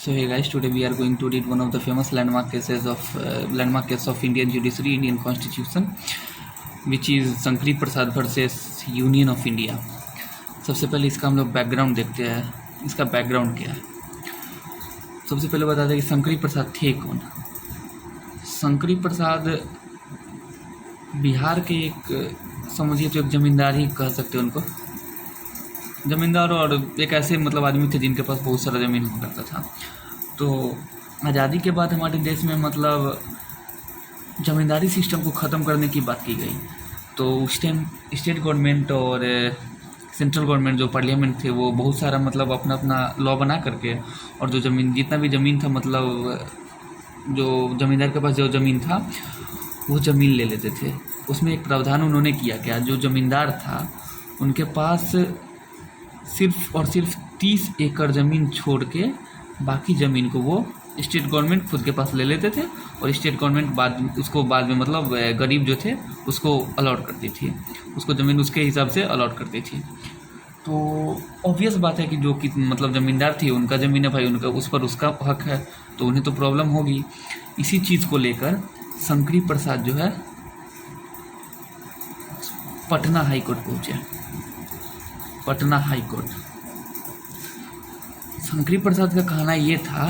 So hey guys, today we are going to read one of the famous landmark cases of Indian judiciary, Indian Constitution, which is संकरी प्रसाद versus union of India. सबसे पहले इसका हम लोग background देखते हैं, इसका बैकग्राउंड क्या है। सबसे पहले बता दें कि संकरी प्रसाद थे कौन। संकरी प्रसाद बिहार के एक समझिए तो एक जमींदार ही कह सकते हैं उनको, जमींदार और एक ऐसे मतलब आदमी थे जिनके पास बहुत सारा ज़मीन हुआ करता था। तो आज़ादी के बाद हमारे देश में मतलब ज़मींदारी सिस्टम को ख़त्म करने की बात की गई। तो उस टाइम स्टेट गवर्नमेंट और सेंट्रल गवर्नमेंट जो पार्लियामेंट थे वो बहुत सारा मतलब अपना अपना लॉ बना करके और जो ज़मीन जितना भी ज़मीन था मतलब जो ज़मींदार के पास जो ज़मीन था वो ज़मीन ले लेते थे। उसमें एक प्रावधान उन्होंने किया क्या, जो ज़मींदार था उनके पास सिर्फ और सिर्फ 30 एकड़ ज़मीन छोड़ के बाकी ज़मीन को वो स्टेट गवर्नमेंट खुद के पास ले लेते थे और स्टेट गवर्नमेंट बाद में मतलब गरीब जो थे उसको अलॉट करती थी, उसको ज़मीन उसके हिसाब से अलॉट करती थी। तो ऑब्वियस बात है कि जो कि मतलब ज़मींदार थी उनका ज़मीन है भाई, उनका उस पर उसका हक है, तो उन्हें तो प्रॉब्लम होगी। इसी चीज़ को लेकर संकरी प्रसाद जो है पटना हाई कोर्ट पहुँचे। Patna high court. संकरी प्रसाद का कहना ये था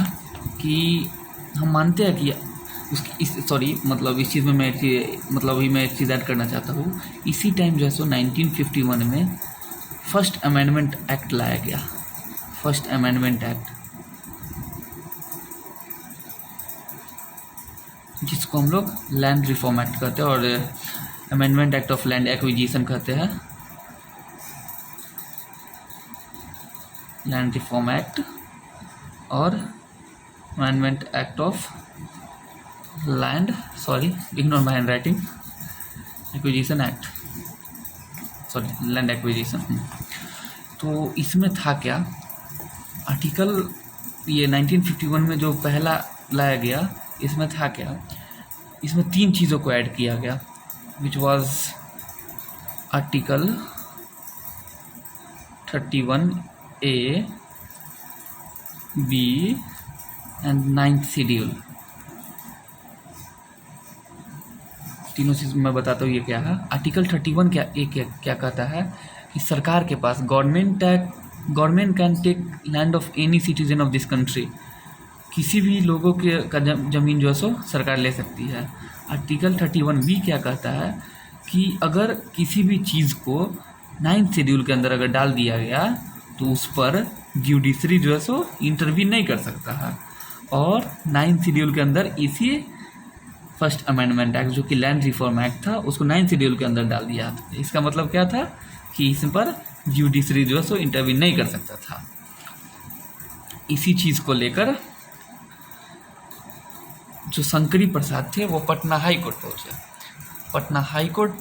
कि हम मानते हैं कि इस चीज़ में मैं एक चीज़ ऐड करना चाहता हूँ। इसी टाइम जो है सो 1951 में फर्स्ट अमेंडमेंट एक्ट लाया गया। फर्स्ट अमेंडमेंट एक्ट, जिसको हम लोग लैंड रिफॉर्म एक्ट कहते हैं और amendment act of land acquisition कहते हैं। लैंड रिफॉर्म एक्ट और amendment act of land ignore my hand writing, acquisition act, land acquisition. तो इसमें था क्या, आर्टिकल ये 1951 में जो पहला लाया गया इसमें था क्या, इसमें 3 चीज़ों को ऐड किया गया, which was article 31A, B and 9th schedule. तीनों चीज़ मैं बताता हूँ ये क्या है। आर्टिकल 31 क्या कहता है कि सरकार के पास government can take land of any citizen of this country, किसी भी लोगों के का ज़मीन जो है सो सरकार ले सकती है। आर्टिकल 31B क्या कहता है कि अगर किसी भी चीज़ को 9th शेड्यूल के अंदर अगर डाल दिया गया तो उस पर जुडिशरी जो है सो इंटरवीन नहीं कर सकता है। और 9th शेड्यूल के अंदर इसी फर्स्ट अमेंडमेंट एक्ट जो कि लैंड रिफॉर्म एक्ट था उसको 9th शेड्यूल के अंदर डाल दिया। इसका मतलब क्या था कि इस पर जुडिशरी जो है सो इंटरवीन नहीं कर सकता था। इसी चीज़ को लेकर जो संकरी प्रसाद थे वो पटना हाई कोर्ट पहुँचे। पटना हाई कोर्ट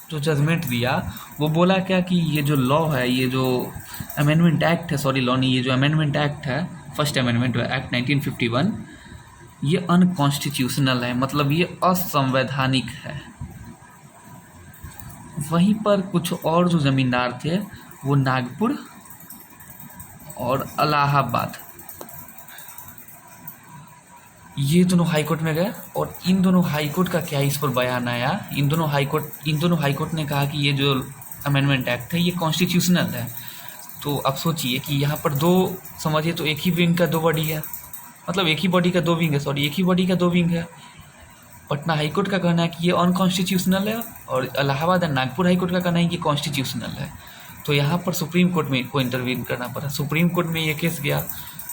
जो जजमेंट दिया वो बोला क्या कि ये जो लॉ है, ये जो अमेंडमेंट एक्ट है, ये जो अमेंडमेंट एक्ट है, फर्स्ट अमेंडमेंट एक्ट 1951, ये अनकॉन्स्टिट्यूशनल है, मतलब ये असंवैधानिक है। वहीं पर कुछ और जो ज़मींदार थे वो नागपुर और इलाहाबाद, ये दोनों हाई कोर्ट में गए और इन दोनों हाई कोर्ट का क्या इस पर बयान आया। इन दोनों हाई कोर्ट ने कहा कि ये जो अमेंडमेंट एक्ट है ये कॉन्स्टिट्यूशनल है। तो अब सोचिए कि यहाँ पर समझिए तो एक ही विंग का 2 बॉडी है, मतलब एक ही बॉडी का 2 विंग है, एक ही बॉडी का 2 विंग है। पटना हाई कोर्ट का कहना है कि ये अनकॉन्स्टिट्यूशनल है और इलाहाबाद और नागपुर हाई कोर्ट का कहना है कि कॉन्स्टिट्यूशनल है। तो यहाँ पर सुप्रीम कोर्ट में को इंटरवीन करना पड़ा। सुप्रीम कोर्ट में ये केस गया।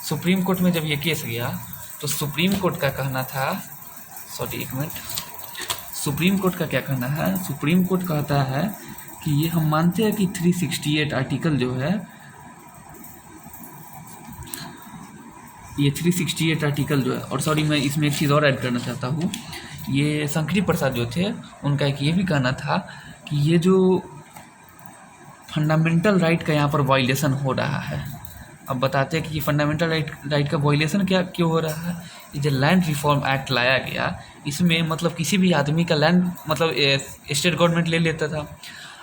सुप्रीम कोर्ट में जब ये केस गया तो सुप्रीम कोर्ट का कहना था, सुप्रीम कोर्ट का क्या कहना है, सुप्रीम कोर्ट कहता है कि ये हम मानते हैं कि 368 आर्टिकल जो है, ये 368 आर्टिकल जो है, और मैं इसमें एक चीज़ और ऐड करना चाहता हूँ। ये संकरी प्रसाद जो थे उनका एक ये भी कहना था कि ये जो फंडामेंटल राइट का यहाँ पर वायलेशन हो रहा है। अब बताते हैं कि ये फंडामेंटल राइट का वायलेशन क्यों हो रहा है। ये जो लैंड रिफॉर्म एक्ट लाया गया इसमें मतलब किसी भी आदमी का लैंड मतलब स्टेट गवर्नमेंट ले लेता था।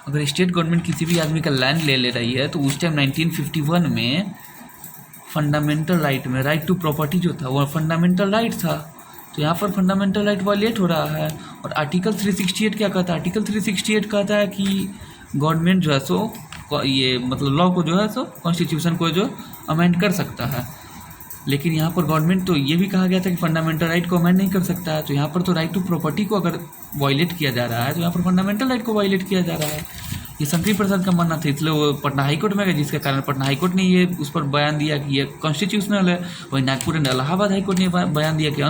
अगर स्टेट गवर्नमेंट किसी भी आदमी का लैंड ले रही है तो उस टाइम 1951 में फंडामेंटल राइट में राइट टू प्रॉपर्टी जो था वो फंडामेंटल राइट था, तो यहाँ पर फंडामेंटल राइट वायलेट हो रहा है। और आर्टिकल 368 क्या कहता है? आर्टिकल 368 कहता है कि गवर्नमेंट जो है सो ये मतलब लॉ को जो है सो कॉन्स्टिट्यूशन को जो अमेंड कर सकता है। लेकिन यहाँ पर गवर्नमेंट तो ये भी कहा गया था कि फंडामेंटल राइट को अमेंड नहीं कर सकता है, तो यहाँ पर तो राइट टू प्रॉपर्टी को अगर वायलेट किया जा रहा है तो यहाँ पर फंडामेंटल राइट को वायलेट किया जा रहा है। ये शंकरी प्रसाद का मानना था, इसलिए वो पटना हाईकोर्ट में गए, जिसके कारण पटना हाईकोर्ट ने ये उस पर बयान दिया कि ये कॉन्स्टिट्यूशनल है। वहीं नागपुर एंड इलाहाबाद हाईकोर्ट ने बयान दिया कि ये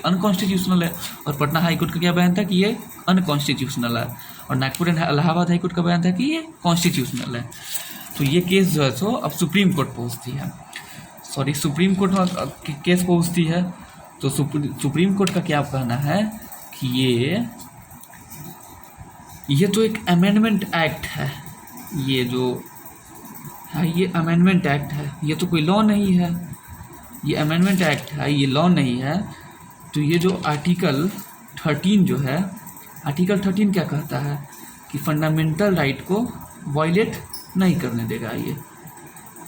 अनकॉन्स्टिट्यूशनल है, और पटना हाईकोर्ट का क्या बयान था कि ये अनकॉन्स्टिट्यूशनल है, और नागपुर एंड इलाहाबाद हाईकोर्ट का बयान था कि ये कॉन्स्टिट्यूशनल है। तो ये केस जो है सो अब सुप्रीम कोर्ट पहुँचती है, सुप्रीम कोर्ट में केस पहुँचती है। तो सुप्रीम कोर्ट का क्या कहना है कि ये तो एक अमेंडमेंट एक्ट है, ये जो है ये अमेंडमेंट एक्ट है, ये तो कोई लॉ नहीं है, ये अमेंडमेंट एक्ट है, ये लॉ नहीं है। तो ये जो आर्टिकल 13 जो है, आर्टिकल 13 क्या कहता है कि फंडामेंटल राइट को वायलेट नहीं करने देगा, ये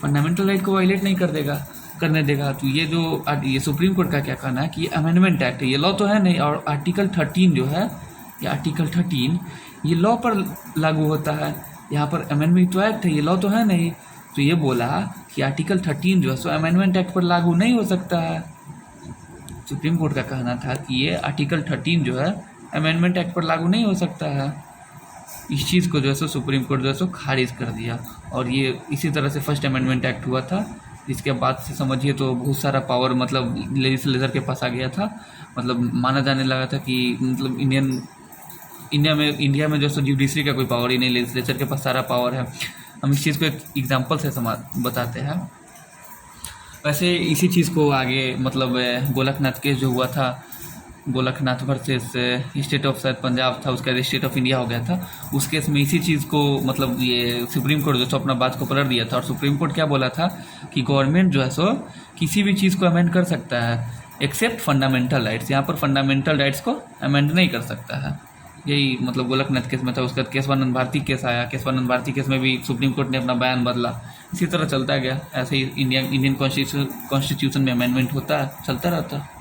फंडामेंटल राइट को वायलेट नहीं करने देगा। तो ये सुप्रीम कोर्ट का क्या कहना है कि ये अमेंडमेंट एक्ट है, ये लॉ तो है नहीं। और आर्टिकल 13 जो है, ये आर्टिकल 13 ये लॉ पर लागू होता है, यहाँ पर अमेंडमेंट तो एक्ट है, ये लॉ तो है नहीं। तो ये बोला कि आर्टिकल 13 जो है सो अमेंडमेंट एक्ट पर लागू नहीं हो सकता है। सुप्रीम कोर्ट का कहना था कि ये आर्टिकल 13 जो है अमेंडमेंट एक्ट पर लागू नहीं हो सकता है। इस चीज़ को जो है सो सुप्रीम कोर्ट जो है सो खारिज कर दिया, और ये इसी तरह से फर्स्ट अमेंडमेंट एक्ट हुआ था। इसके बाद से समझिए तो बहुत सारा पावर मतलब लेजिस्लेचर के पास आ गया था, मतलब माना जाने लगा था कि मतलब इंडिया में जो सो जुडिशरी का कोई पावर ही नहीं, लेजिस्लेचर के पास सारा पावर है। हम इस चीज़ को एक एग्जांपल से बताते हैं। वैसे इसी चीज़ को आगे मतलब गोलकनाथ केस जो हुआ था, गोलकनाथ वर्सेस स्टेट ऑफ शायद पंजाब था, उसका स्टेट ऑफ इंडिया हो गया था। उस केस में इसी चीज़ को मतलब ये सुप्रीम कोर्ट जो सो अपना बात को पलट दिया था, और सुप्रीम कोर्ट क्या बोला था कि गवर्नमेंट जो है सो किसी भी चीज़ को अमेंड कर सकता है एक्सेप्ट फंडामेंटल राइट्स। यहाँ पर फंडामेंटल राइट्स को अमेंड नहीं कर सकता है। यही मतलब गोलकनाथ केस में था। उसके बाद केशवानंद भारती केस आया, केशवानंद भारती केस में भी सुप्रीम कोर्ट ने अपना बयान बदला। इसी तरह चलता गया, ऐसे ही इंडियन कॉन्स्टिट्यूशन में अमेंडमेंट होता है, चलता रहता है।